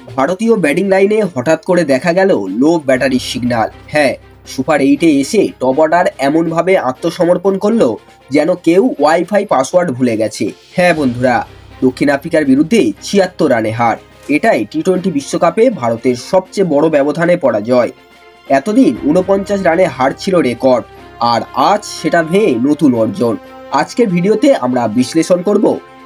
ভারতীয় ব্যাটিং লাইনে হঠাৎ করে দেখা গেল লো ব্যাটারির সিগন্যাল। হ্যাঁ, সুপার এইটে এসে টপ অর্ডার এমনভাবে আত্মসমর্পণ করলো যেন কেউ ওয়াইফাই পাসওয়ার্ড ভুলে গেছে। হ্যাঁ বন্ধুরা, দক্ষিণ আফ্রিকার বিরুদ্ধে ৭৬ রানে হার। এটাই টি-টোয়েন্টি বিশ্বকাপে ভারতের সবচেয়ে বড় ব্যবধানে পরাজয়। এতদিন ৪৯ রানে হার ছিল রেকর্ড, আর আজ সেটা ভেঙে নতুন অর্জন। আজকের ভিডিওতে আমরা বিশ্লেষণ করব,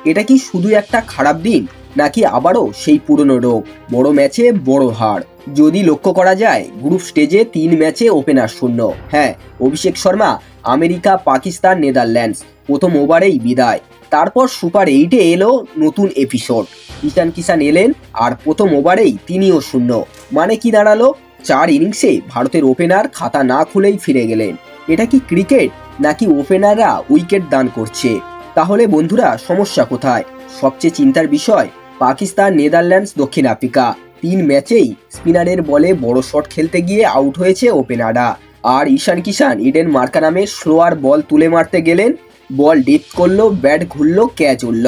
এটা কি শুধু একটা খারাপ দিন, নাকি আবারও সেই পুরনো রোগ, বড় ম্যাচে বড় হার। যদি লক্ষ্য করা যায়, গ্রুপ স্টেজে ৩ ম্যাচে ওপেনার শূন্য। হ্যাঁ, অভিষেক শর্মা, আমেরিকা, পাকিস্তান, নেদারল্যান্ডস প্রথম ওভারেই বিদায়। তারপর সুপার এইটে এলো নতুন এপিসোড। ঈশান কিষান এলেন আর প্রথম ওভারেই তিনিও শূন্য। মানে কি দাঁড়ালো? ৪ ইনিংসে ভারতের ওপেনার খাতা না খুলেই ফিরে গেলেন। এটা কি ক্রিকেট, নাকি ওপেনাররা উইকেট দান করছে? তাহলে বন্ধুরা, সমস্যা কোথায়? সবচেয়ে চিন্তার বিষয়, পাকিস্তান, নেদারল্যান্ডস, দক্ষিণ আফ্রিকা ৩ ম্যাচেই স্পিনারের বলে বড় শট খেলতে গিয়ে আউট হয়েছে ওপেনাররা। আর ঈশান কিষান ইডেন মার্কা নামে স্লোয়ার বল তুলে মারতে গেলেন, বল ডিপ করলো, ব্যাট ঘুরলো, ক্যাচ উঠল।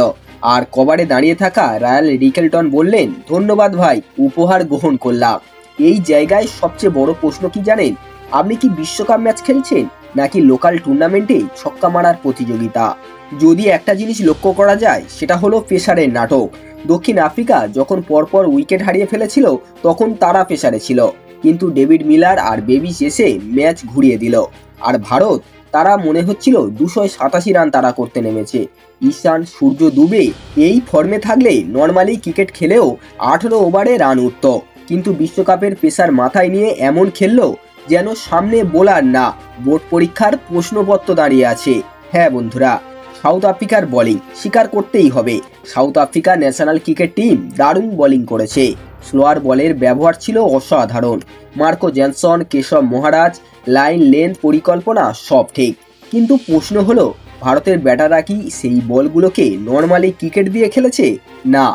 আর কভারে দাঁড়িয়ে থাকা রায়াল রিকেলটন বললেন, ধন্যবাদ ভাই, উপহার গ্রহণ করলাম। এই জায়গায় সবচেয়ে বড় প্রশ্ন কি জানেন? আপনি কি বিশ্বকাপ ম্যাচ খেলছেন, নাকি লোকাল টুর্নামেন্টে ছক্কা মারার প্রতিযোগিতা? যদি একটা জিনিস লক্ষ্য করা যায়, সেটা হলো পেসারের নাটক। দক্ষিণ আফ্রিকা যখন পরপর উইকেট হারিয়ে ফেলেছিল, তখন তারা পেসারে ছিল, কিন্তু ডেভিড মিলার আর বেবিস এসে ম্যাচ ঘুরিয়ে দিল। আর ভারত, তারা মনে হচ্ছিল ২৮৭ রান তারা করতে নেমেছে। ঈশান, সূর্য দুবে এই ফর্মে থাকলে নর্মালি ক্রিকেট খেলেও ১৮ ওভারে রান উঠত, কিন্তু বিশ্বকাপের পেসার মাথায় নিয়ে এমন খেললো যেন সামনে বোলার না, বোর্ড পরীক্ষার প্রশ্নপত্র দাঁড়িয়ে আছে। হ্যাঁ বন্ধুরা, সাউথ আফ্রিকার বোলিং স্বীকার করতেই হবে। South Africa national cricket team দারুণ বোলিং করেছে। স্লোয়ার বলের ব্যবহার ছিল অসাধারণ। মার্কো জনসন, কেশব মহারাজ, লাইন লেন্থ, পরিকল্পনা সব ঠিক। কিন্তু প্রশ্ন হলো, ভারতের ব্যাটাররা কি সেই বলগুলোকে নর্মালি ক্রিকেট দিয়ে খেলেছে? না,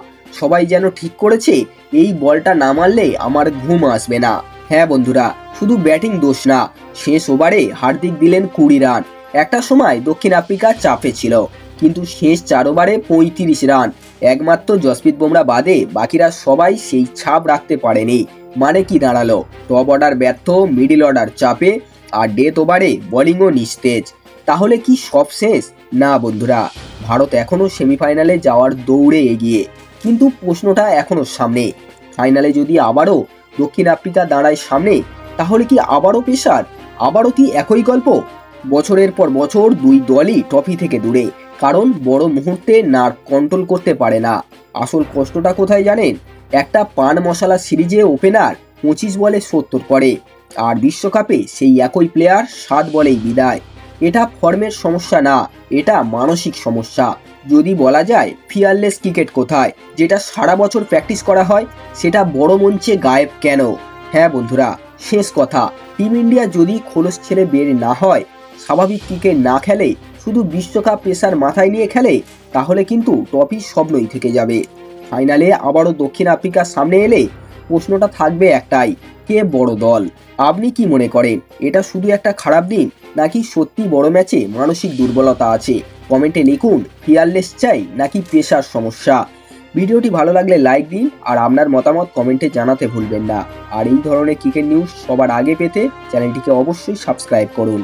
সবাই যেন ঠিক করেছে, এই বলটা না মারলে আমার ঘুম আসবে না। হ্যাঁ বন্ধুরা, শুধু ব্যাটিং দোষ না, শেষ ওভারে হার্দিক দিলেন ২০ রান। একটা সময় দক্ষিণ আফ্রিকা চাপে ছিল, কিন্তু শেষ ৪ ওভারে ৩৫ রান। একমাত্র জসপ্রীত বুমরা বাদে বাকিরা সবাই সেই ছাপ রাখতে পারেনি। মানে কি দাঁড়ালো? টপ অর্ডার ব্যর্থ, মিডিল অর্ডার চাপে, আর ডেথ ওভারে বোলিংও নিস্তেজ। তাহলে কি সব শেষ? না বন্ধুরা, ভারত এখনও সেমিফাইনালে যাওয়ার দৌড়ে এগিয়ে, কিন্তু প্রশ্নটা এখনও সামনে। ফাইনালে যদি আবারও দক্ষিণ আফ্রিকা দাঁড়ায় সামনে, তাহলে কি আবারও পেসার? আবারও কি একই গল্প? বছরের পর বছর দুই দলই ট্রফি থেকে দূরে, কারণ বড় মুহূর্তে নার্ভ কন্ট্রোল করতে পারে না। আসল কষ্টটা কোথায় জানেন? একটা পান মশলা সিরিজে ওপেনার ২৫ বলে ৭০ করে, আর বিশ্বকাপে সেই একই প্লেয়ার ৭ বলেই বিদায়। এটা ফর্মের সমস্যা না, এটা মানসিক সমস্যা। যদি বলা যায় ফিয়ারলেস ক্রিকেট কোথায়, যেটা সারা বছর প্র্যাকটিস করা হয়, সেটা বড় মঞ্চে গায়েব কেন? হ্যাঁ বন্ধুরা, শেষ কথা, টিম ইন্ডিয়া যদি খোলস ছেড়ে বের না হয়, স্বাভাবিক ক্রিকেট না খেলে, শুধু বিশ্বকাপ প্রেসার মাথায় নিয়ে খেলে, তাহলে কিন্তু ট্রফির স্বপ্নই থেকে যাবে। ফাইনালে আবারও দক্ষিণ আফ্রিকার সামনে এলে প্রশ্নটা থাকবে একটাই, কে বড় দল? আপনি কি মনে করেন, এটা শুধু একটা খারাপ দিন, নাকি সত্যি বড় ম্যাচে মানসিক দুর্বলতা আছে? কমেন্টে লিখুন, ফিয়ারলেস চাই নাকি পেসার সমস্যা। ভিডিওটি ভালো লাগলে লাইক দিন, আর আপনার মতামত কমেন্টে জানাতে ভুলবেন না। আর এই ধরনের ক্রিকেট নিউজ সবার আগে পেতে চ্যানেলটিকে অবশ্যই সাবস্ক্রাইব করুন।